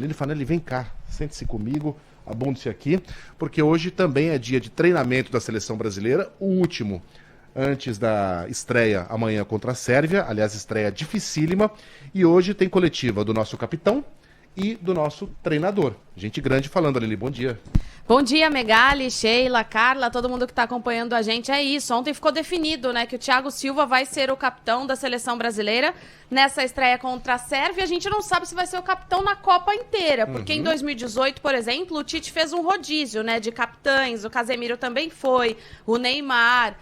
Ele fala, ele vem cá, sente-se comigo, abunde-se aqui, porque hoje também é dia de treinamento da seleção brasileira, o último antes da estreia amanhã contra a Sérvia, aliás, estreia dificílima, e hoje tem coletiva do nosso capitão e do nosso treinador. Gente grande falando, Aline, bom dia. Bom dia, Megali, Sheila, Carla, todo mundo que está acompanhando a gente. É isso, ontem ficou definido, né, que o Thiago Silva vai ser o capitão da seleção brasileira nessa estreia contra a Sérvia. A gente não sabe se vai ser o capitão na Copa inteira, porque em 2018, por exemplo, o Tite fez um rodízio, né, de capitães, o Casemiro também foi, o Neymar.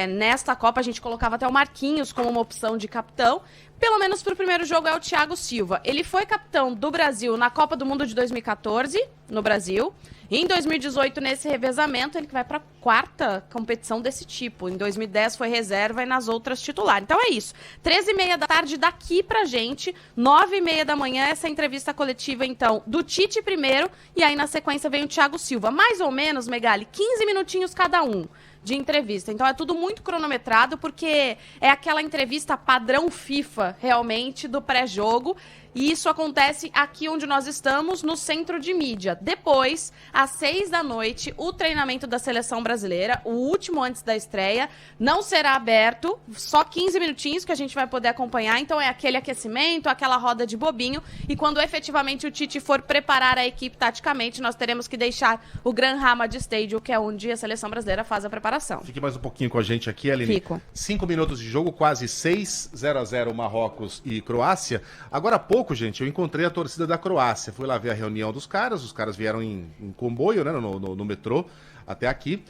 Nesta Copa a gente colocava até o Marquinhos como uma opção de capitão. Pelo menos para o primeiro jogo é o Thiago Silva. Ele foi capitão do Brasil na Copa do Mundo de 2014, no Brasil. E em 2018, nesse revezamento, ele vai para a quarta competição desse tipo. Em 2010 foi reserva e nas outras titular. Então é isso. 13h30 da tarde daqui pra gente. 9h30 da manhã, essa entrevista coletiva, então, do Tite primeiro. E aí, na sequência, vem o Thiago Silva. Mais ou menos, Megali, 15 minutinhos cada um de entrevista. Então é tudo muito cronometrado, porque é aquela entrevista padrão FIFA, realmente, do pré-jogo. E isso acontece aqui onde nós estamos, no centro de mídia. Depois, às 6 da noite, o treinamento da seleção brasileira, o último antes da estreia, não será aberto, só 15 minutinhos que a gente vai poder acompanhar. Então é aquele aquecimento, aquela roda de bobinho. E quando efetivamente o Tite for preparar a equipe taticamente, nós teremos que deixar o Gran Hamad Stadium, que é onde a seleção brasileira faz a preparação. Fique mais um pouquinho com a gente aqui, Aline. Fico. 5 minutos de jogo, quase 6, 0-0 Marrocos e Croácia. Agora há pouco, gente, eu encontrei a torcida da Croácia. Fui lá ver a reunião dos caras, os caras vieram em comboio, né, no metrô, até aqui.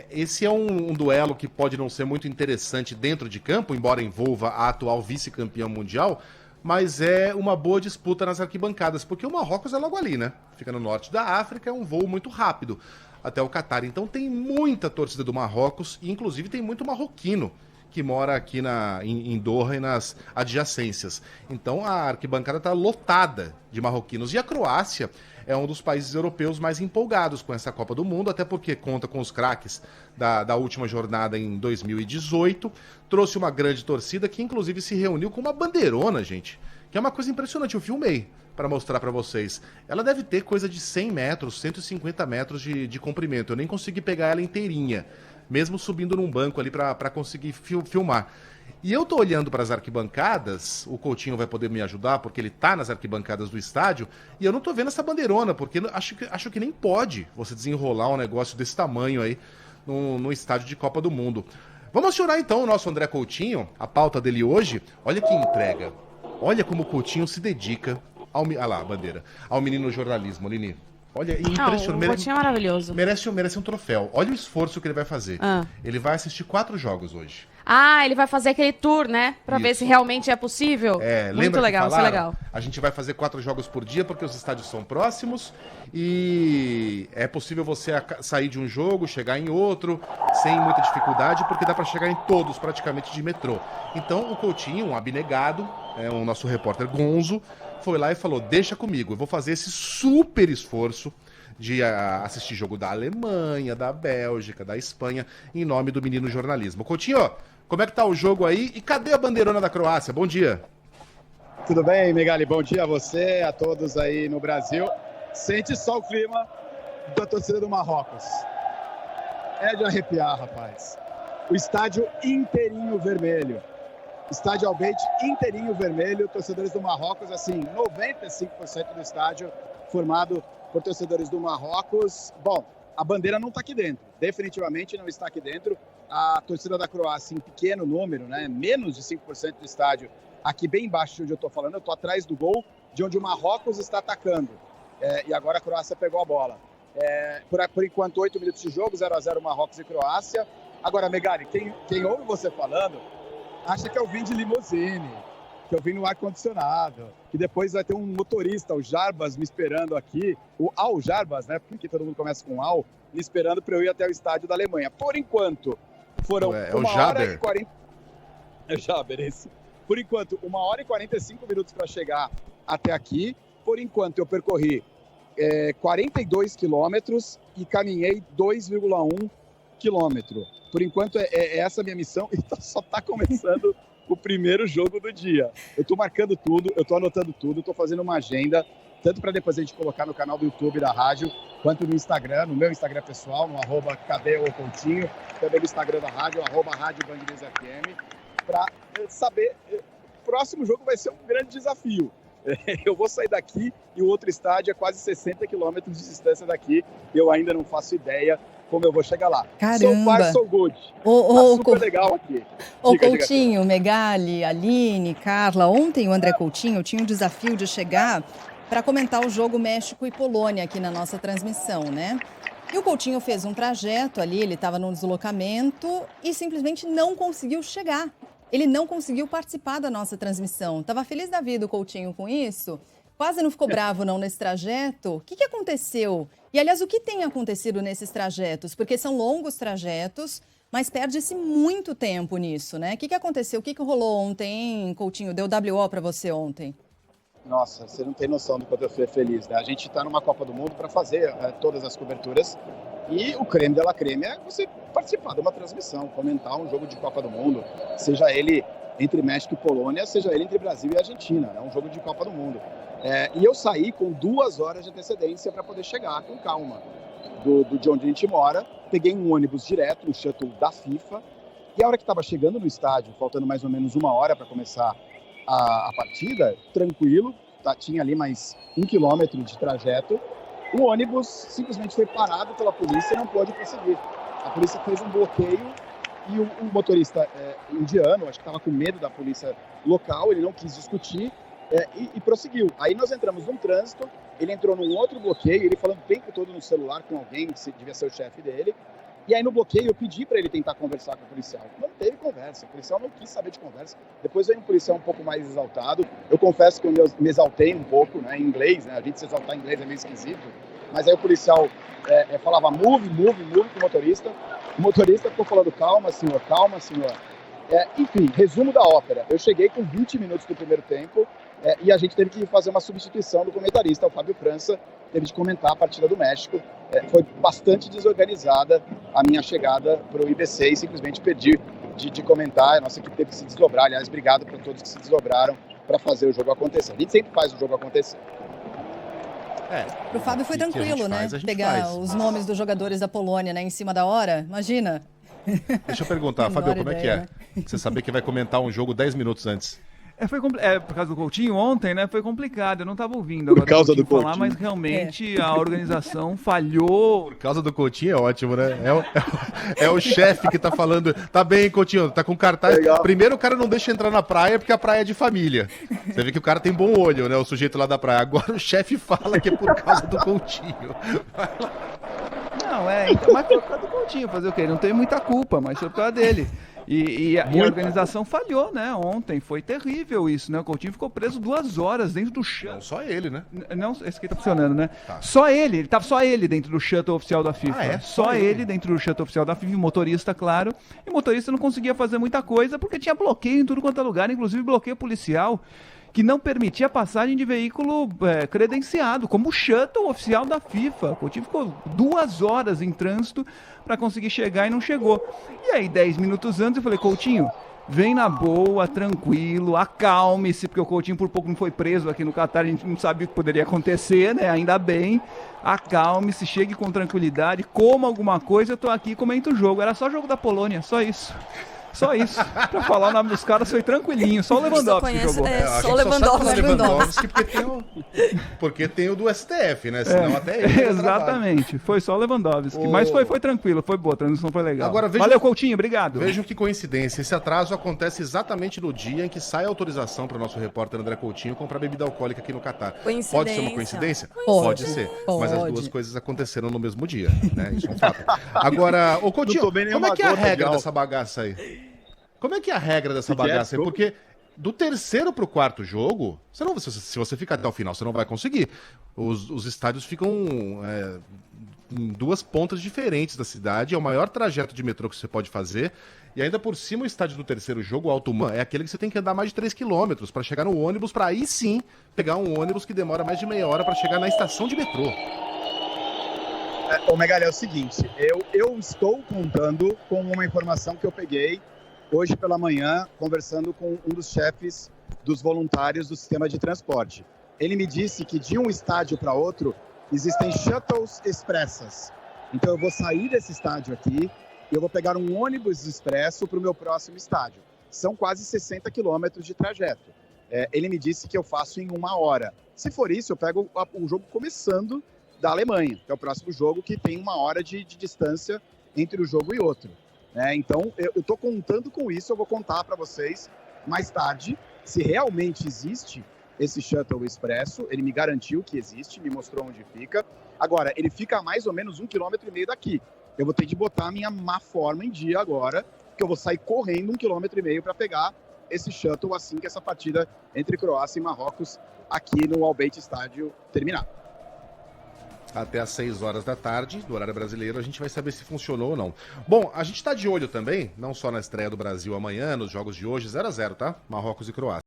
Esse é um duelo que pode não ser muito interessante dentro de campo, embora envolva a atual vice-campeã mundial, mas é uma boa disputa nas arquibancadas, porque o Marrocos é logo ali, né? Fica no norte da África, é um voo muito rápido até o Catar. Então tem muita torcida do Marrocos, e inclusive tem muito marroquino que mora aqui em Doha e nas adjacências. Então a arquibancada está lotada de marroquinos. E a Croácia é um dos países europeus mais empolgados com essa Copa do Mundo, até porque conta com os craques da última jornada em 2018. Trouxe uma grande torcida que inclusive se reuniu com uma bandeirona, gente, que é uma coisa impressionante. Eu filmei para mostrar para vocês. Ela deve ter coisa de 100 metros, 150 metros de comprimento. Eu nem consegui pegar ela inteirinha, mesmo subindo num banco ali para conseguir filmar. E eu tô olhando para as arquibancadas, o Coutinho vai poder me ajudar, porque ele tá nas arquibancadas do estádio, e eu não tô vendo essa bandeirona, porque acho que nem pode você desenrolar um negócio desse tamanho aí no estádio de Copa do Mundo. Vamos chorar então o nosso André Coutinho, a pauta dele hoje. Olha que entrega. Olha como o Coutinho se dedica olha lá a bandeira, ao menino jornalismo, Aline. Olha, impressionante. O Coutinho é maravilhoso. Merece um troféu. Olha o esforço que ele vai fazer. Ele vai assistir 4 jogos hoje. Ele vai fazer aquele tour, né? Pra ver se realmente é possível. Muito legal, isso é legal. A gente vai fazer 4 jogos por dia, porque os estádios são próximos e é possível você sair de um jogo, chegar em outro, sem muita dificuldade, porque dá pra chegar em todos, praticamente, de metrô. Então, o Coutinho, um abnegado, o nosso repórter Gonzo, foi lá e falou, deixa comigo, eu vou fazer esse super esforço de assistir jogo da Alemanha, da Bélgica, da Espanha, em nome do menino jornalismo. Coutinho, como é que tá o jogo aí? E cadê a bandeirona da Croácia? Bom dia. Tudo bem, Megali? Bom dia a você, a todos aí no Brasil. Sente só o clima da torcida do Marrocos. É de arrepiar, rapaz. O estádio inteirinho vermelho. Estádio Al Bayt inteirinho vermelho. Torcedores do Marrocos, assim, 95% do estádio formado por torcedores do Marrocos. Bom, a bandeira não está aqui dentro. Definitivamente não está aqui dentro. A torcida da Croácia em pequeno número, né? Menos de 5% do estádio. Aqui bem embaixo de onde eu estou falando, eu estou atrás do gol de onde o Marrocos está atacando. E agora a Croácia pegou a bola. Por enquanto, 8 minutos de jogo, 0-0 Marrocos e Croácia. Agora, Megali, quem ouve você falando, acha que eu vim de limusine, que eu vim no ar-condicionado, que depois vai ter um motorista, o Jarbas, me esperando aqui, o Al Jarbas, né, porque todo mundo começa com Al, me esperando para eu ir até o estádio da Alemanha. Por enquanto, foram 1h40... É o Jaber, esse. Por enquanto, 1h45 minutos para chegar até aqui. Por enquanto, eu percorri 42 quilômetros e caminhei 2,1 quilômetro. Por enquanto, é essa a minha missão e só está começando o primeiro jogo do dia. Eu estou marcando tudo, eu estou anotando tudo, estou fazendo uma agenda. tanto para depois a gente colocar no canal do YouTube da rádio, quanto no Instagram, no meu Instagram pessoal, no @cadêocoutinho, também no Instagram da rádio, @rádio Band News FM, para saber, o próximo jogo vai ser um grande desafio. Eu vou sair daqui e o outro estádio é quase 60 quilômetros de distância daqui, eu ainda não faço ideia como eu vou chegar lá. Caramba! So far, so good. Tá super legal aqui. Ô Coutinho, Megali, Aline, Carla, ontem o André Coutinho tinha um desafio de chegar para comentar o jogo México e Polônia aqui na nossa transmissão, né? E o Coutinho fez um trajeto ali, ele estava num deslocamento e simplesmente não conseguiu chegar. Ele não conseguiu participar da nossa transmissão. Estava feliz da vida o Coutinho com isso. Quase não ficou bravo não nesse trajeto. O que aconteceu? E, aliás, o que tem acontecido nesses trajetos? Porque são longos trajetos, mas perde-se muito tempo nisso, né? O que aconteceu? O que rolou ontem, hein, Coutinho? Deu WO para você ontem? Nossa, você não tem noção do quanto eu fui feliz, né? A gente está numa Copa do Mundo para fazer todas as coberturas e o creme de la creme é você participar de uma transmissão, comentar um jogo de Copa do Mundo, seja ele entre México e Polônia, seja ele entre Brasil e Argentina, é um jogo de Copa do Mundo. E eu saí com 2 horas de antecedência para poder chegar com calma de onde a gente mora, peguei um ônibus direto, um shuttle da FIFA, e a hora que estava chegando no estádio, faltando mais ou menos 1 hora para começar a partida, tranquilo, tinha ali mais 1 quilômetro de trajeto, o ônibus simplesmente foi parado pela polícia e não pôde prosseguir. A polícia fez um bloqueio e o motorista indiano, acho que estava com medo da polícia local, ele não quis discutir e prosseguiu. Aí nós entramos num trânsito, ele entrou num outro bloqueio, ele falando o tempo todo no celular com alguém, que devia ser o chefe dele. E aí no bloqueio eu pedi para ele tentar conversar com o policial. Não teve conversa, o policial não quis saber de conversa. Depois veio um policial um pouco mais exaltado. Eu confesso que eu me exaltei um pouco, né, em inglês, né? A gente se exaltar em inglês é meio esquisito. Mas aí o policial falava move com o motorista. O motorista ficou falando calma, senhor, calma, senhor. Enfim, resumo da ópera. Eu cheguei com 20 minutos do primeiro tempo e a gente teve que fazer uma substituição do comentarista, o Fábio França, teve de comentar a partida do México. Foi bastante desorganizada a minha chegada para o IBC e simplesmente perdi de comentar. A nossa equipe teve que se desdobrar. Aliás, obrigado para todos que se desdobraram para fazer o jogo acontecer. A gente sempre faz o jogo acontecer. Pro Fábio foi tranquilo, né? Pegar os nomes dos jogadores da Polônia, né, em cima da hora. Imagina. Deixa eu perguntar, Fábio, como é que é? Você saber que vai comentar um jogo 10 minutos antes. Por causa do Coutinho ontem, né? Foi complicado. Eu não estava ouvindo agora por causa do Coutinho falar, mas realmente a organização falhou. Por causa do Coutinho é ótimo, né? É o chefe que tá falando. Tá bem, Coutinho, tá com cartaz. Legal. Primeiro o cara não deixa entrar na praia porque a praia é de família. Você vê que o cara tem bom olho, né? O sujeito lá da praia. Agora o chefe fala que é por causa do Coutinho. Não, então, mas foi por causa do Coutinho. Fazer o quê? Não tem muita culpa, mas foi por causa dele. E a organização falhou, né? Ontem foi terrível isso, né? O Coutinho ficou preso 2 horas dentro do shuttle. Não só ele, né? Não, esse aqui tá funcionando, né? Tá. Tava só ele dentro do shuttle oficial da FIFA. Só ele dentro do shuttle oficial da FIFA, motorista, claro. E o motorista não conseguia fazer muita coisa porque tinha bloqueio em tudo quanto é lugar, inclusive bloqueio policial, que não permitia a passagem de veículo credenciado, como o shuttle oficial da FIFA. O Coutinho ficou 2 horas em trânsito para conseguir chegar e não chegou. E aí, 10 minutos antes, eu falei, Coutinho, vem na boa, tranquilo, acalme-se, porque o Coutinho por pouco não foi preso aqui no Catar, a gente não sabia o que poderia acontecer, né? Ainda bem, acalme-se, chegue com tranquilidade, coma alguma coisa, eu tô aqui e comento o jogo. Era só jogo da Polônia, só isso. Só isso. Pra falar o nome dos caras foi tranquilinho. Só o Lewandowski que jogou. Só o Lewandowski. Porque tem o do STF, né? Senão até ele. Exatamente. Foi só o Lewandowski. Mas foi tranquilo, foi boa. A transmissão foi legal. Agora, valeu, Coutinho. Obrigado. Vejam que coincidência. Esse atraso acontece exatamente no dia em que sai a autorização para o nosso repórter André Coutinho comprar bebida alcoólica aqui no Catar. Pode ser uma coincidência? Pode ser. Mas as duas coisas aconteceram no mesmo dia, né? Isso é um fato. Agora, ô Coutinho, como é que é a regra dessa bagaça aí? Como é que é a regra dessa bagaça aí? Porque do terceiro pro quarto jogo, se você ficar até o final, você não vai conseguir. Os estádios ficam em 2 pontas diferentes da cidade, é o maior trajeto de metrô que você pode fazer. E ainda por cima, o estádio do terceiro jogo, o Alto Man, é aquele que você tem que andar mais de 3 quilômetros para chegar no ônibus, para aí sim pegar um ônibus que demora mais de meia hora para chegar na estação de metrô. Ô Megali, é o seguinte, eu estou contando com uma informação que eu peguei hoje pela manhã, conversando com um dos chefes dos voluntários do sistema de transporte. ele me disse que de um estádio para outro existem shuttles expressas. Então eu vou sair desse estádio aqui e eu vou pegar um ônibus expresso para o meu próximo estádio. São quase 60 quilômetros de trajeto. Ele me disse que eu faço em 1 hora. Se for isso, eu pego o jogo começando da Alemanha, que é o próximo jogo que tem 1 hora de distância entre um jogo e outro. Então, eu estou contando com isso, eu vou contar para vocês mais tarde se realmente existe esse shuttle expresso. Ele me garantiu que existe, me mostrou onde fica. Agora, ele fica a mais ou menos 1,5 km daqui. Eu vou ter de botar a minha má forma em dia agora, que eu vou sair correndo 1,5 km para pegar esse shuttle assim que essa partida entre Croácia e Marrocos aqui no Al Bayt Estádio terminar. Até às 6 horas da tarde, do horário brasileiro, a gente vai saber se funcionou ou não. Bom, a gente está de olho também, não só na estreia do Brasil amanhã, nos jogos de hoje, 0-0, tá? Marrocos e Croácia.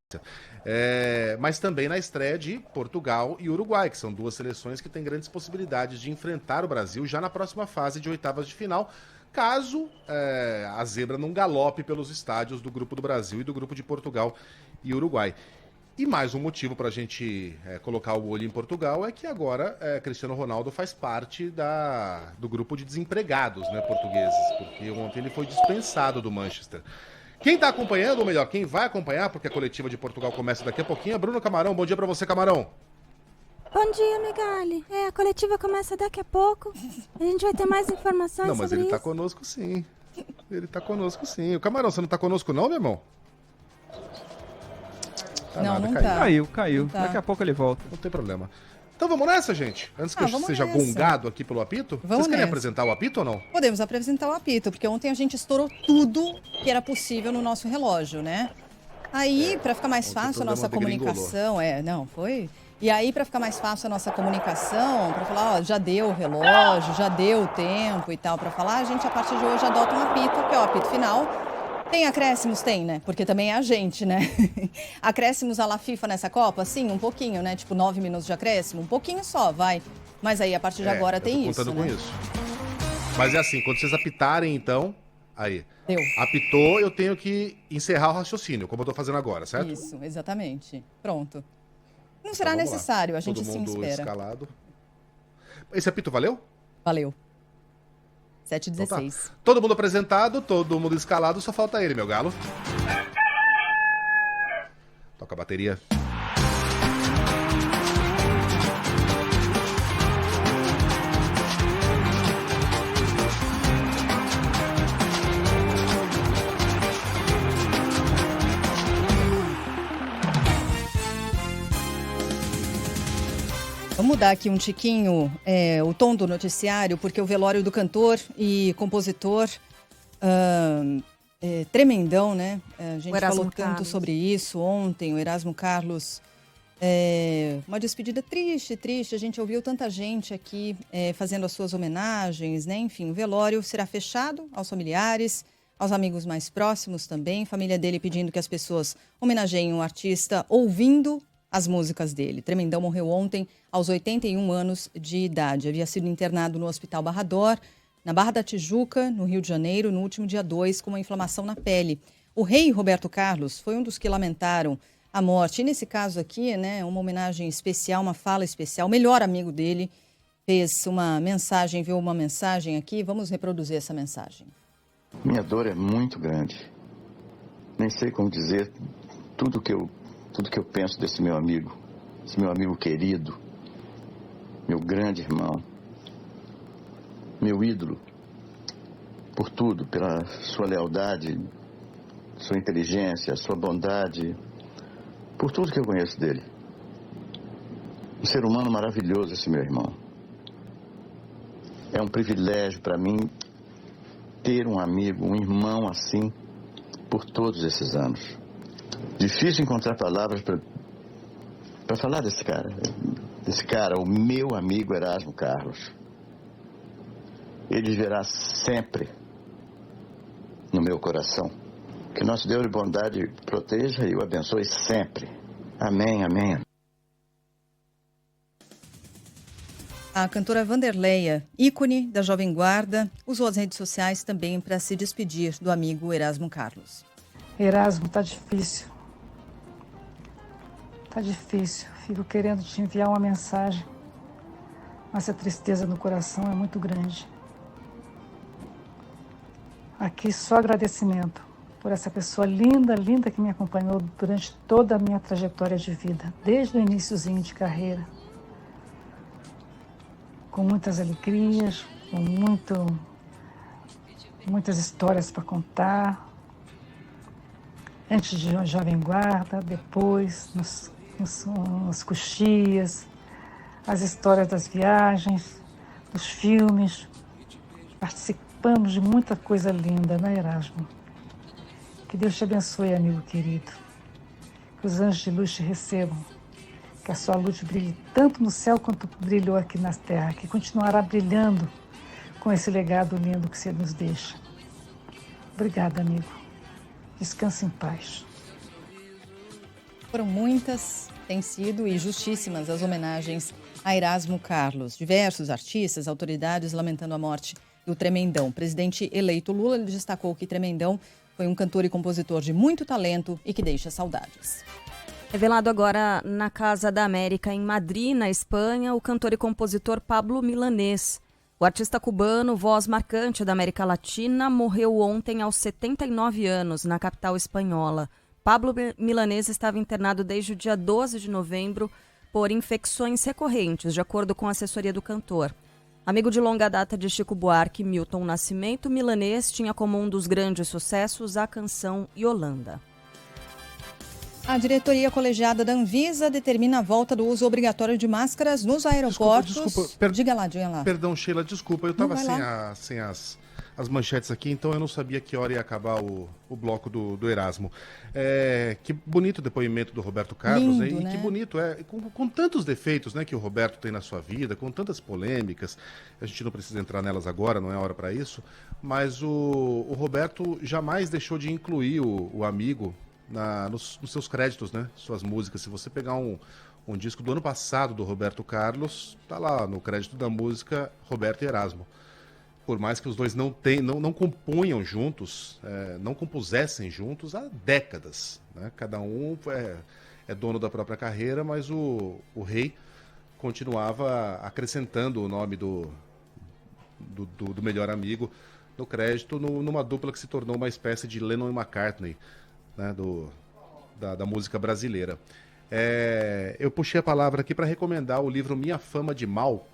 Mas também na estreia de Portugal e Uruguai, que são duas seleções que têm grandes possibilidades de enfrentar o Brasil já na próxima fase de oitavas de final, caso a zebra não galope pelos estádios do grupo do Brasil e do grupo de Portugal e Uruguai. E mais um motivo para a gente colocar o olho em Portugal é que agora Cristiano Ronaldo faz parte do grupo de desempregados, né, portugueses, porque ontem ele foi dispensado do Manchester. Quem está acompanhando, ou melhor, quem vai acompanhar, porque a coletiva de Portugal começa daqui a pouquinho, é Bruno Camarão. Bom dia para você, Camarão. Bom dia, Megali. A coletiva começa daqui a pouco. A gente vai ter mais informações sobre isso. Não, mas ele tá conosco sim. Ele tá conosco sim. O Camarão, você não tá conosco não, meu irmão? Não caiu. tá. Caiu. Tá. Daqui a pouco ele volta. Não tem problema. Então vamos nessa, gente? Antes que eu seja nessa. gongado aqui pelo apito. Vocês querem apresentar o apito ou não? Podemos apresentar o apito, porque ontem a gente estourou tudo que era possível no nosso relógio, né? Aí, para ficar mais fácil a nossa comunicação... foi... E aí, para ficar mais fácil a nossa comunicação, para falar, já deu o relógio, já deu o tempo e tal, para falar, a gente, a partir de hoje, adota um apito, que é o apito final. Tem acréscimos? Tem, né? Porque também é a gente, né? Acréscimos à la FIFA nessa Copa? Sim, um pouquinho, né? Tipo, 9 minutos de acréscimo? Um pouquinho só, vai. Mas aí, a partir de agora, tem isso, contando né? com isso. Mas é assim, quando vocês apitarem, então... Aí. Deu. Apitou, eu tenho que encerrar o raciocínio, como eu tô fazendo agora, certo? Isso, exatamente. Pronto. Não será Então, necessário, lá. a gente Todo sim mundo espera. escalado. Esse apito valeu? Valeu. 7h16. Então tá. Todo mundo apresentado, todo mundo escalado, só falta ele, meu galo. Toca a bateria. Vamos mudar aqui um tiquinho o tom do noticiário, porque o velório do cantor e compositor tremendão, né? A gente falou tanto sobre isso ontem, o Erasmo Carlos. Uma despedida triste. A gente ouviu tanta gente aqui fazendo as suas homenagens, né? Enfim, o velório será fechado aos familiares, aos amigos mais próximos também. Família dele pedindo que as pessoas homenageiem o artista ouvindo as músicas dele. Tremendão morreu ontem aos 81 anos de idade. Havia sido internado no Hospital Barra d'Or, na Barra da Tijuca, no Rio de Janeiro, no último dia 2, com uma inflamação na pele. O rei Roberto Carlos foi um dos que lamentaram a morte. E nesse caso aqui, né, uma homenagem especial, uma fala especial. O melhor amigo dele fez uma mensagem, enviou uma mensagem aqui. Vamos reproduzir essa mensagem. Minha dor é muito grande. Nem sei como dizer tudo que eu penso desse meu amigo querido, meu grande irmão, meu ídolo, por tudo, pela sua lealdade, sua inteligência, sua bondade, por tudo que eu conheço dele. Um ser humano maravilhoso, esse meu irmão. É um privilégio para mim ter um amigo, um irmão assim, por todos esses anos. Difícil encontrar palavras para falar desse cara, o meu amigo Erasmo Carlos. Ele viverá sempre no meu coração. Que nosso Deus de bondade proteja e o abençoe sempre. Amém, amém. A cantora Vanderleia, ícone da Jovem Guarda, usou as redes sociais também para se despedir do amigo Erasmo Carlos. Erasmo, tá difícil. Tá difícil. Fico querendo te enviar uma mensagem, mas a tristeza no coração é muito grande. Aqui só agradecimento por essa pessoa linda, linda que me acompanhou durante toda a minha trajetória de vida, desde o iniciozinho de carreira. Com muitas alegrias, com muitas histórias para contar. Antes de Jovem Guarda, depois, nas coxias, as histórias das viagens, dos filmes. Participamos de muita coisa linda, né, Erasmo? Que Deus te abençoe, amigo querido. Que os anjos de luz te recebam. Que a sua luz brilhe tanto no céu quanto brilhou aqui na terra. Que continuará brilhando com esse legado lindo que você nos deixa. Obrigada, amigo. Descanse em paz. Foram muitas, têm sido e justíssimas as homenagens a Erasmo Carlos. Diversos artistas, autoridades lamentando a morte do Tremendão. O presidente eleito Lula destacou que Tremendão foi um cantor e compositor de muito talento e que deixa saudades. Revelado agora na Casa da América, em Madrid, na Espanha, o cantor e compositor Pablo Milanés. O artista cubano, voz marcante da América Latina, morreu ontem aos 79 anos, na capital espanhola. Pablo Milanés estava internado desde o dia 12 de novembro por infecções recorrentes, de acordo com a assessoria do cantor. Amigo de longa data de Chico Buarque e Milton Nascimento, Milanés tinha como um dos grandes sucessos a canção Yolanda. A diretoria colegiada da Anvisa determina a volta do uso obrigatório de máscaras nos aeroportos. Desculpa. Diga lá. Perdão, Sheila, desculpa. Eu estava sem as manchetes aqui, então eu não sabia que hora ia acabar o bloco do Erasmo. Que bonito o depoimento do Roberto Carlos. Lindo, né? Né? Que bonito. Com tantos defeitos, né, que o Roberto tem na sua vida, com tantas polêmicas. A gente não precisa entrar nelas agora, não é hora para isso. Mas o Roberto jamais deixou de incluir o amigo nos seus créditos, né? Suas músicas. Se você pegar um disco do ano passado do Roberto Carlos, tá lá no crédito da música Roberto e Erasmo. Por mais que os dois não compunham juntos, não compusessem juntos há décadas, né? Cada um é dono da própria carreira, mas o rei continuava acrescentando o nome do melhor amigo no crédito, numa dupla que se tornou uma espécie de Lennon e McCartney, né, da música brasileira. Eu puxei a palavra aqui para recomendar o livro Minha Fama de Mal.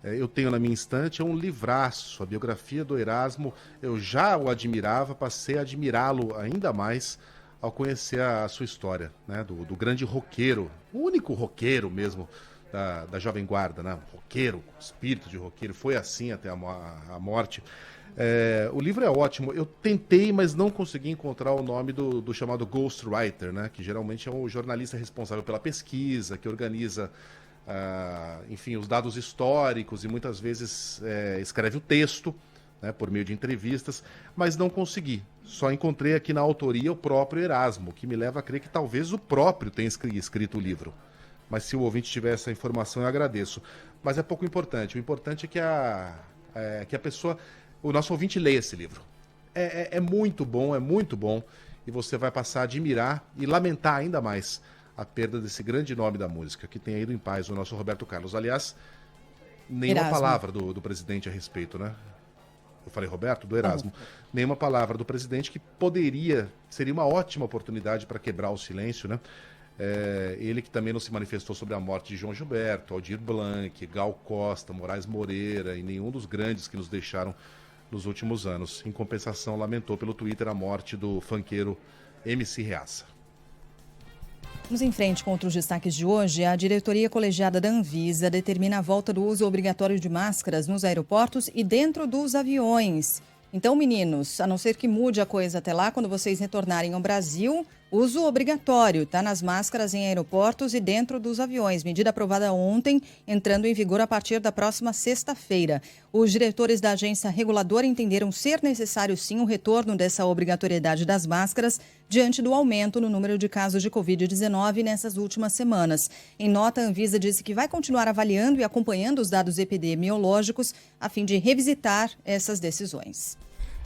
Eu tenho na minha estante, é um livraço, a biografia do Erasmo. Eu já o admirava, passei a admirá-lo ainda mais ao conhecer a sua história, né, do grande roqueiro, o único roqueiro mesmo da Jovem Guarda, né, roqueiro, espírito de roqueiro, foi assim até a morte. O livro é ótimo. Eu tentei, mas não consegui encontrar o nome do chamado ghostwriter, né? Que geralmente é o jornalista responsável pela pesquisa, que organiza, enfim, os dados históricos e muitas vezes escreve o texto, né, por meio de entrevistas, mas não consegui. Só encontrei aqui na autoria o próprio Erasmo, que me leva a crer que talvez o próprio tenha escrito o livro. Mas se o ouvinte tiver essa informação, eu agradeço. Mas é pouco importante. O importante é que a pessoa... O nosso ouvinte leia esse livro. É muito bom, e você vai passar a admirar e lamentar ainda mais a perda desse grande nome da música, que tenha ido em paz, o nosso Roberto Carlos. Aliás, nenhuma palavra do presidente a respeito, né? Eu falei Roberto, do Erasmo. Nenhuma palavra do presidente, que seria uma ótima oportunidade para quebrar o silêncio, né? Ele que também não se manifestou sobre a morte de João Gilberto, Aldir Blanc, Gal Costa, Moraes Moreira e nenhum dos grandes que nos deixaram nos últimos anos. Em compensação, lamentou pelo Twitter a morte do funkeiro MC Reaça. Vamos em frente com outros destaques de hoje. A diretoria colegiada da Anvisa determina a volta do uso obrigatório de máscaras nos aeroportos e dentro dos aviões. Então, meninos, a não ser que mude a coisa até lá, quando vocês retornarem ao Brasil, uso obrigatório, tá? Nas máscaras em aeroportos e dentro dos aviões. Medida aprovada ontem, entrando em vigor a partir da próxima sexta-feira. Os diretores da agência reguladora entenderam ser necessário, sim, o retorno dessa obrigatoriedade das máscaras diante do aumento no número de casos de Covid-19 nessas últimas semanas. Em nota, a Anvisa disse que vai continuar avaliando e acompanhando os dados epidemiológicos a fim de revisitar essas decisões.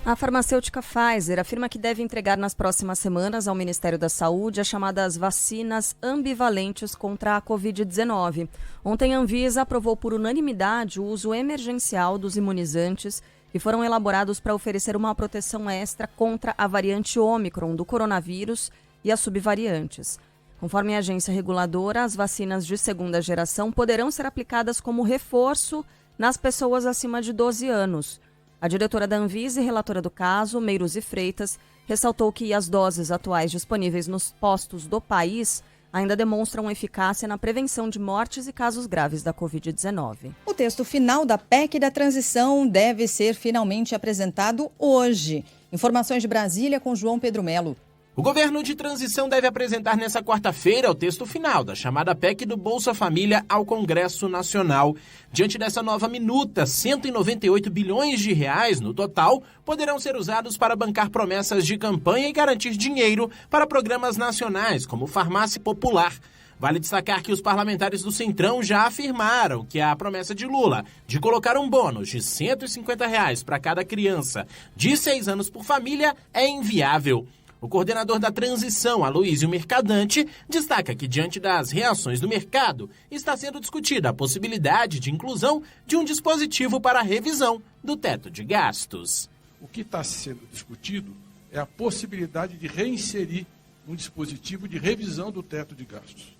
A farmacêutica Pfizer afirma que deve entregar nas próximas semanas ao Ministério da Saúde as chamadas vacinas ambivalentes contra a Covid-19. Ontem, a Anvisa aprovou por unanimidade o uso emergencial dos imunizantes que foram elaborados para oferecer uma proteção extra contra a variante Ômicron do coronavírus e as subvariantes. Conforme a agência reguladora, as vacinas de segunda geração poderão ser aplicadas como reforço nas pessoas acima de 12 anos. A diretora da Anvisa e relatora do caso, Meiruzi Freitas, ressaltou que as doses atuais disponíveis nos postos do país ainda demonstram eficácia na prevenção de mortes e casos graves da Covid-19. O texto final da PEC da transição deve ser finalmente apresentado hoje. Informações de Brasília com João Pedro Melo. O governo de transição deve apresentar nesta quarta-feira o texto final da chamada PEC do Bolsa Família ao Congresso Nacional. Diante dessa nova minuta, 198 bilhões de reais no total poderão ser usados para bancar promessas de campanha e garantir dinheiro para programas nacionais, como Farmácia Popular. Vale destacar que os parlamentares do Centrão já afirmaram que a promessa de Lula de colocar um bônus de R$ 150 para cada criança de 6 anos por família é inviável. O coordenador da transição, Aloísio Mercadante, destaca que, diante das reações do mercado, está sendo discutida a possibilidade de inclusão de um dispositivo para a revisão do teto de gastos. O que está sendo discutido é a possibilidade de reinserir um dispositivo de revisão do teto de gastos,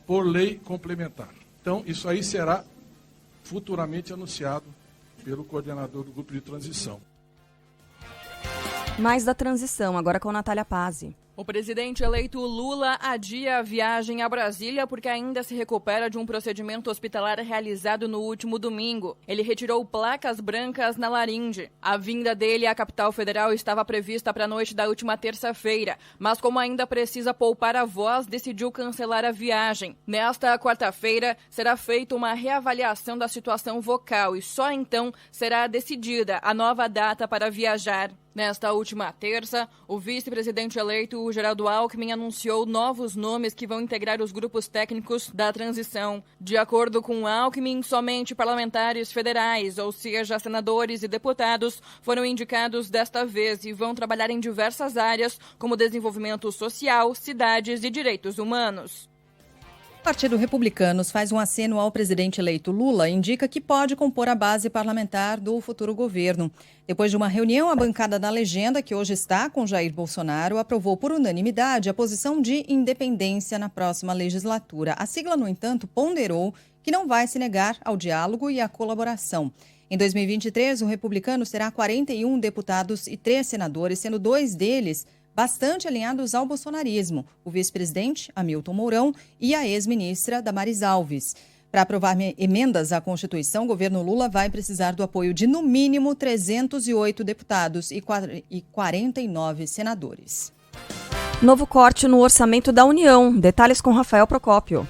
por lei complementar. Então, isso aí será futuramente anunciado pelo coordenador do grupo de transição. Mais da transição, agora com Natália Pazzi. O presidente eleito Lula adia a viagem a Brasília porque ainda se recupera de um procedimento hospitalar realizado no último domingo. Ele retirou placas brancas na laringe. A vinda dele à capital federal estava prevista para a noite da última terça-feira, mas como ainda precisa poupar a voz, decidiu cancelar a viagem. Nesta quarta-feira, será feita uma reavaliação da situação vocal e só então será decidida a nova data para viajar. Nesta última terça, o vice-presidente eleito, Geraldo Alckmin, anunciou novos nomes que vão integrar os grupos técnicos da transição. De acordo com Alckmin, somente parlamentares federais, ou seja, senadores e deputados, foram indicados desta vez e vão trabalhar em diversas áreas, como desenvolvimento social, cidades e direitos humanos. O Partido Republicanos faz um aceno ao presidente eleito Lula e indica que pode compor a base parlamentar do futuro governo. Depois de uma reunião, a bancada da legenda, que hoje está com Jair Bolsonaro, aprovou por unanimidade a posição de independência na próxima legislatura. A sigla, no entanto, ponderou que não vai se negar ao diálogo e à colaboração. Em 2023, o Republicanos terá 41 deputados e 3 senadores, sendo 2 deles bastante alinhados ao bolsonarismo, o vice-presidente Hamilton Mourão e a ex-ministra Damares Alves. Para aprovar emendas à Constituição, o governo Lula vai precisar do apoio de, no mínimo, 308 deputados e 49 senadores. Novo corte no orçamento da União. Detalhes com Rafael Procópio.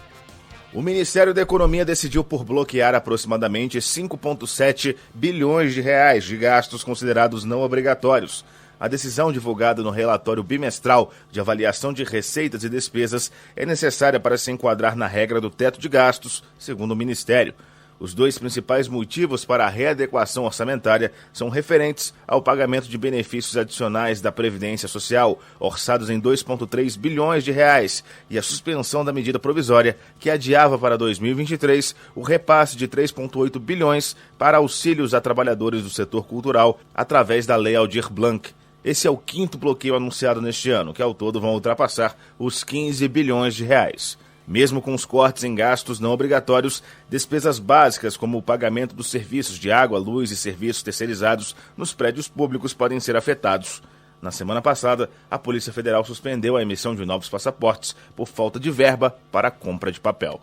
O Ministério da Economia decidiu por bloquear aproximadamente 5,7 bilhões de reais de gastos considerados não obrigatórios. A decisão divulgada no relatório bimestral de avaliação de receitas e despesas é necessária para se enquadrar na regra do teto de gastos, segundo o Ministério. Os 2 principais motivos para a readequação orçamentária são referentes ao pagamento de benefícios adicionais da Previdência Social, orçados em 2,3 bilhões de reais, e a suspensão da medida provisória que adiava para 2023 o repasse de 3,8 bilhões para auxílios a trabalhadores do setor cultural através da Lei Aldir Blanc. Esse é o 5º bloqueio anunciado neste ano, que ao todo vão ultrapassar os 15 bilhões de reais. Mesmo com os cortes em gastos não obrigatórios, despesas básicas como o pagamento dos serviços de água, luz e serviços terceirizados nos prédios públicos podem ser afetados. Na semana passada, a Polícia Federal suspendeu a emissão de novos passaportes por falta de verba para a compra de papel.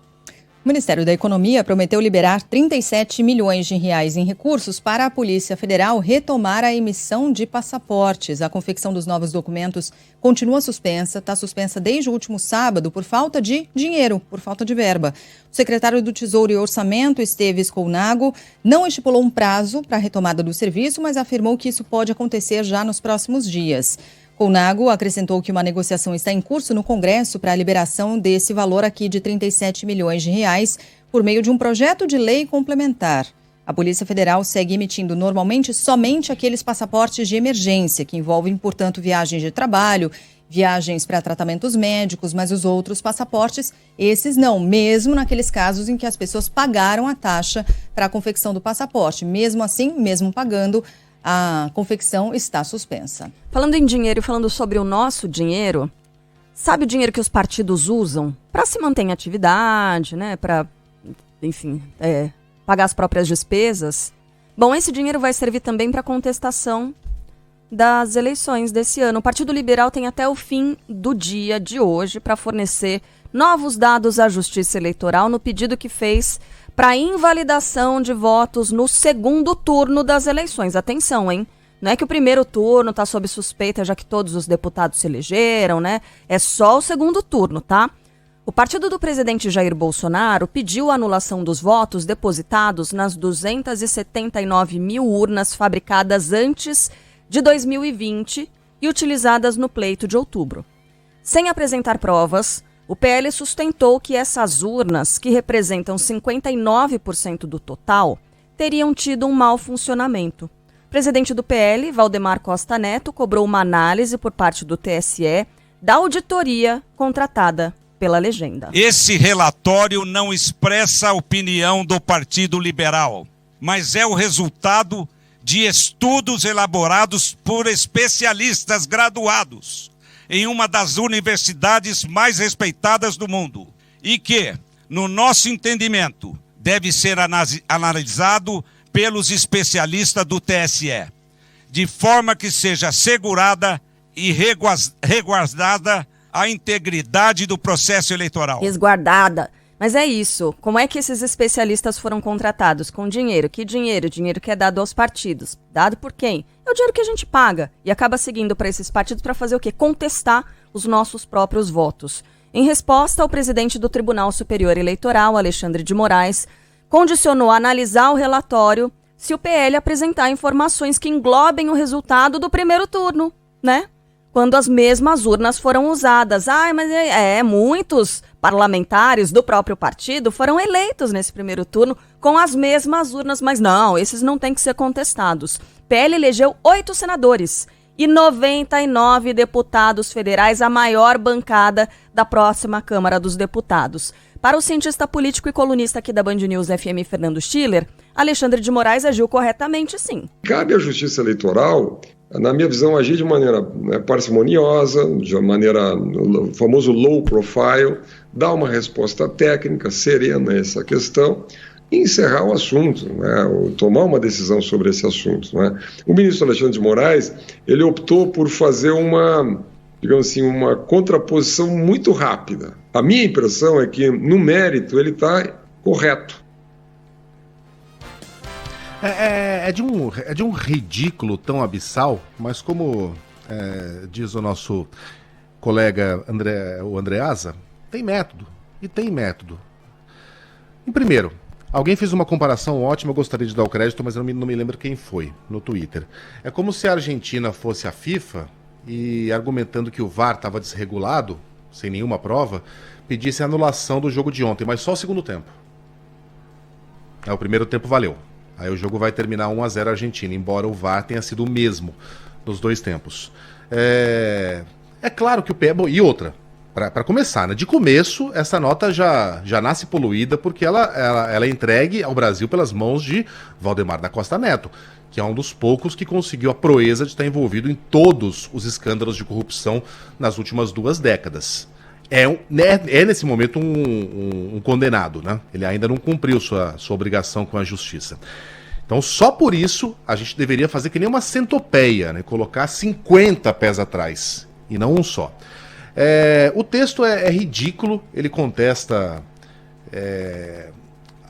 O Ministério da Economia prometeu liberar 37 milhões de reais em recursos para a Polícia Federal retomar a emissão de passaportes. A confecção dos novos documentos continua suspensa, está suspensa desde o último sábado por falta de dinheiro, por falta de verba. O secretário do Tesouro e Orçamento, Esteves Colnago, não estipulou um prazo para a retomada do serviço, mas afirmou que isso pode acontecer já nos próximos dias. Colnago acrescentou que uma negociação está em curso no Congresso para a liberação desse valor aqui de 37 milhões de reais por meio de um projeto de lei complementar. A Polícia Federal segue emitindo normalmente somente aqueles passaportes de emergência, que envolvem, portanto, viagens de trabalho, viagens para tratamentos médicos, mas os outros passaportes, esses não, mesmo naqueles casos em que as pessoas pagaram a taxa para a confecção do passaporte. Mesmo assim, mesmo pagando, a confecção está suspensa. Falando em dinheiro e falando sobre o nosso dinheiro, sabe o dinheiro que os partidos usam para se manter em atividade, né? Para, enfim, pagar as próprias despesas? Bom, esse dinheiro vai servir também para contestação das eleições desse ano. O Partido Liberal tem até o fim do dia de hoje para fornecer novos dados à Justiça Eleitoral no pedido que fez para invalidação de votos no segundo turno das eleições. Atenção, hein? Não é que o primeiro turno está sob suspeita, já que todos os deputados se elegeram, né? É só o segundo turno, tá? O partido do presidente Jair Bolsonaro pediu a anulação dos votos depositados nas 279 mil urnas fabricadas antes de 2020 e utilizadas no pleito de outubro. Sem apresentar provas, o PL sustentou que essas urnas, que representam 59% do total, teriam tido um mau funcionamento. O presidente do PL, Valdemar Costa Neto, cobrou uma análise por parte do TSE da auditoria contratada pela Legenda. Esse relatório não expressa a opinião do Partido Liberal, mas é o resultado de estudos elaborados por especialistas graduados em uma das universidades mais respeitadas do mundo e que, no nosso entendimento, deve ser analisado pelos especialistas do TSE, de forma que seja assegurada e resguardada a integridade do processo eleitoral. Resguardada. Mas é isso. Como é que esses especialistas foram contratados? Com dinheiro. Que dinheiro? Dinheiro que é dado aos partidos. Dado por quem? É o dinheiro que a gente paga e acaba seguindo para esses partidos para fazer o quê? Contestar os nossos próprios votos. Em resposta, o presidente do Tribunal Superior Eleitoral, Alexandre de Moraes, condicionou a analisar o relatório se o PL apresentar informações que englobem o resultado do primeiro turno, né? Quando as mesmas urnas foram usadas. Mas muitos parlamentares do próprio partido foram eleitos nesse primeiro turno com as mesmas urnas, mas não, esses não têm que ser contestados. PL elegeu 8 senadores e 99 deputados federais, a maior bancada da próxima Câmara dos Deputados. Para o cientista político e colunista aqui da Band News FM, Fernando Schiller, Alexandre de Moraes agiu corretamente, sim. Cabe à Justiça Eleitoral, na minha visão, agir de maneira parcimoniosa, de maneira, o famoso low profile, dar uma resposta técnica, serena a essa questão e encerrar o assunto, né, ou tomar uma decisão sobre esse assunto. Né. O ministro Alexandre de Moraes, ele optou por fazer uma, digamos assim, uma contraposição muito rápida. A minha impressão é que, no mérito, ele está correto. É de um ridículo tão abissal, mas como diz o nosso colega o Andreasa, tem método, e tem método. Em primeiro, alguém fez uma comparação ótima, eu gostaria de dar o crédito, mas eu não me lembro quem foi, no Twitter. É como se a Argentina fosse a FIFA e, argumentando que o VAR estava desregulado, sem nenhuma prova, pedisse a anulação do jogo de ontem, mas só o segundo tempo. O primeiro tempo valeu. Aí o jogo vai terminar 1-0 Argentina, embora o VAR tenha sido o mesmo nos dois tempos. É claro que o PL... Bom, e outra, para começar, né? De começo, essa nota já nasce poluída porque ela é entregue ao Brasil pelas mãos de Valdemar da Costa Neto, que é um dos poucos que conseguiu a proeza de estar envolvido em todos os escândalos de corrupção nas últimas 2 décadas. É nesse momento um condenado, né? Ele ainda não cumpriu sua obrigação com a justiça. Então, só por isso, a gente deveria fazer que nem uma centopeia, né? Colocar 50 pés atrás, e não um só. O texto é ridículo, ele contesta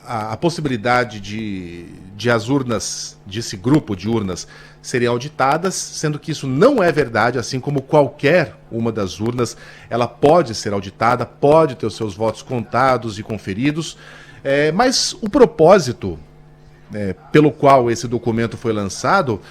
a possibilidade de as urnas, desse grupo de urnas, serem auditadas, sendo que isso não é verdade, assim como qualquer uma das urnas, ela pode ser auditada, pode ter os seus votos contados e conferidos, mas o propósito pelo qual esse documento foi lançado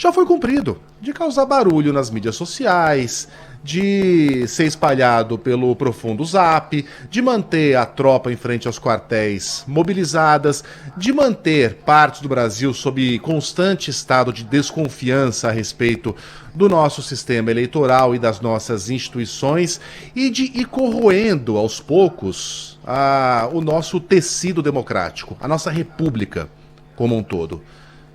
já foi cumprido. De causar barulho nas mídias sociais, de ser espalhado pelo profundo Zap, de manter a tropa em frente aos quartéis mobilizadas, de manter partes do Brasil sob constante estado de desconfiança a respeito do nosso sistema eleitoral e das nossas instituições e de ir corroendo aos poucos o nosso tecido democrático, a nossa república como um todo.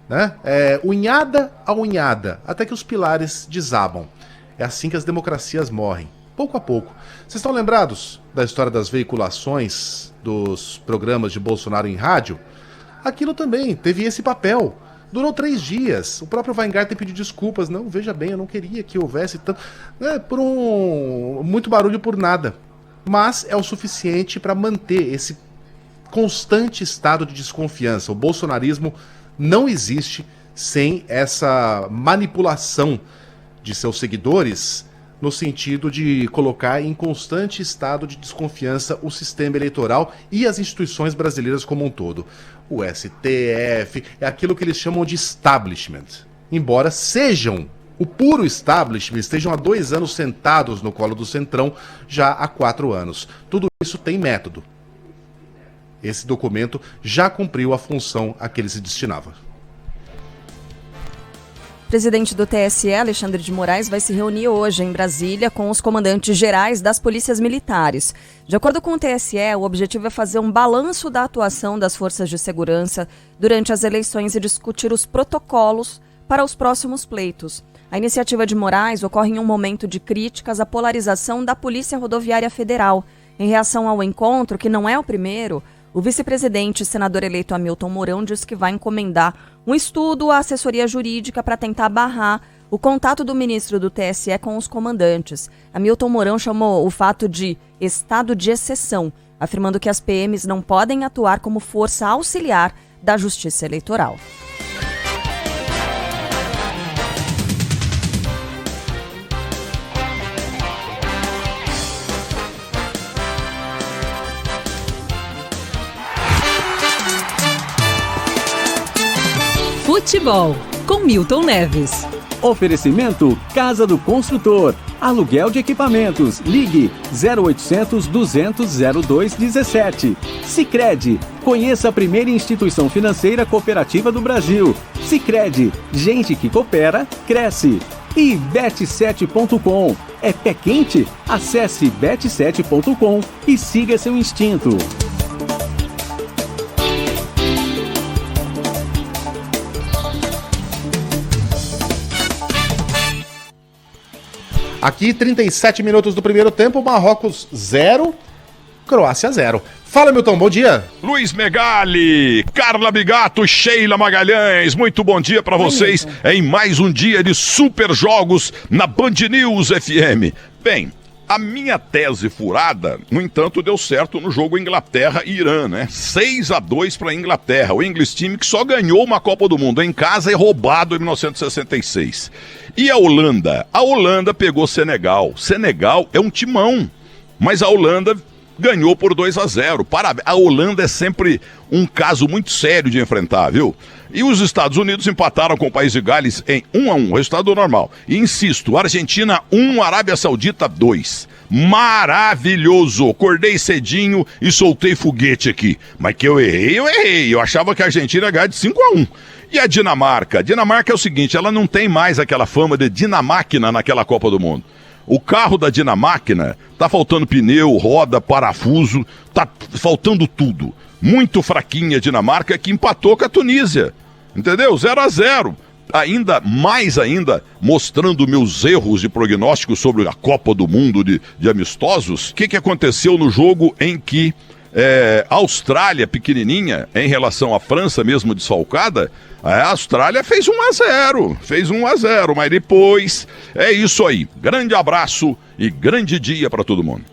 Né? Unhada a unhada, até que os pilares desabam. É assim que as democracias morrem, pouco a pouco. Vocês estão lembrados da história das veiculações dos programas de Bolsonaro em rádio? Aquilo também teve esse papel. Durou 3 dias. O próprio Weingarten pediu desculpas. Não, veja bem, eu não queria que houvesse tanto... por muito barulho por nada. Mas é o suficiente para manter esse constante estado de desconfiança. O bolsonarismo não existe sem essa manipulação de seus seguidores no sentido de colocar em constante estado de desconfiança o sistema eleitoral e as instituições brasileiras como um todo. O STF é aquilo que eles chamam de establishment. Embora sejam o puro establishment, estejam há 2 anos sentados no colo do Centrão, já há 4 anos. Tudo isso tem método. Esse documento já cumpriu a função a que ele se destinava. O presidente do TSE, Alexandre de Moraes, vai se reunir hoje em Brasília com os comandantes gerais das polícias militares. De acordo com o TSE, o objetivo é fazer um balanço da atuação das forças de segurança durante as eleições e discutir os protocolos para os próximos pleitos. A iniciativa de Moraes ocorre em um momento de críticas à polarização da Polícia Rodoviária Federal. Em reação ao encontro, que não é o primeiro, o vice-presidente e senador eleito Hamilton Mourão diz que vai encomendar um estudo à assessoria jurídica para tentar barrar o contato do ministro do TSE com os comandantes. Hamilton Mourão chamou o fato de estado de exceção, afirmando que as PMs não podem atuar como força auxiliar da Justiça Eleitoral. Futebol, com Milton Neves. Oferecimento Casa do Construtor. Aluguel de equipamentos. Ligue 0800 200 0217. Sicredi. Conheça a primeira instituição financeira cooperativa do Brasil. Sicredi. Gente que coopera, cresce. E Bet7.com. É pé quente? Acesse bet7.com e siga seu instinto. Aqui, 37 minutos do primeiro tempo, Marrocos 0, Croácia 0. Fala, Milton, bom dia. Luiz Megali, Carla Bigato, Sheila Magalhães, muito bom dia para vocês em mais um dia de super jogos na Band News FM. Bem, a minha tese furada, no entanto, deu certo no jogo Inglaterra e Irã, né? 6-2 para a Inglaterra, o English time que só ganhou uma Copa do Mundo em casa e roubado em 1966. E a Holanda? A Holanda pegou Senegal. Senegal é um timão, mas a Holanda ganhou por 2-0. Parabéns. A Holanda é sempre um caso muito sério de enfrentar, viu? E os Estados Unidos empataram com o País de Gales em 1-1, resultado normal. E insisto, Argentina 1, Arábia Saudita 2. Maravilhoso! Acordei cedinho e soltei foguete aqui. Mas que eu errei. Eu achava que a Argentina ia ganhar de 5-1. E a Dinamarca? A Dinamarca é o seguinte, ela não tem mais aquela fama de dinamáquina naquela Copa do Mundo. O carro da Dinamáquina tá faltando pneu, roda, parafuso, tá faltando tudo. Muito fraquinha a Dinamarca que empatou com a Tunísia. Entendeu? 0-0. Mais ainda, mostrando meus erros de prognóstico sobre a Copa do Mundo de amistosos. O que aconteceu no jogo em que a Austrália, pequenininha, em relação à França mesmo desfalcada, a Austrália fez 1-0, mas depois é isso aí. Grande abraço e grande dia para todo mundo.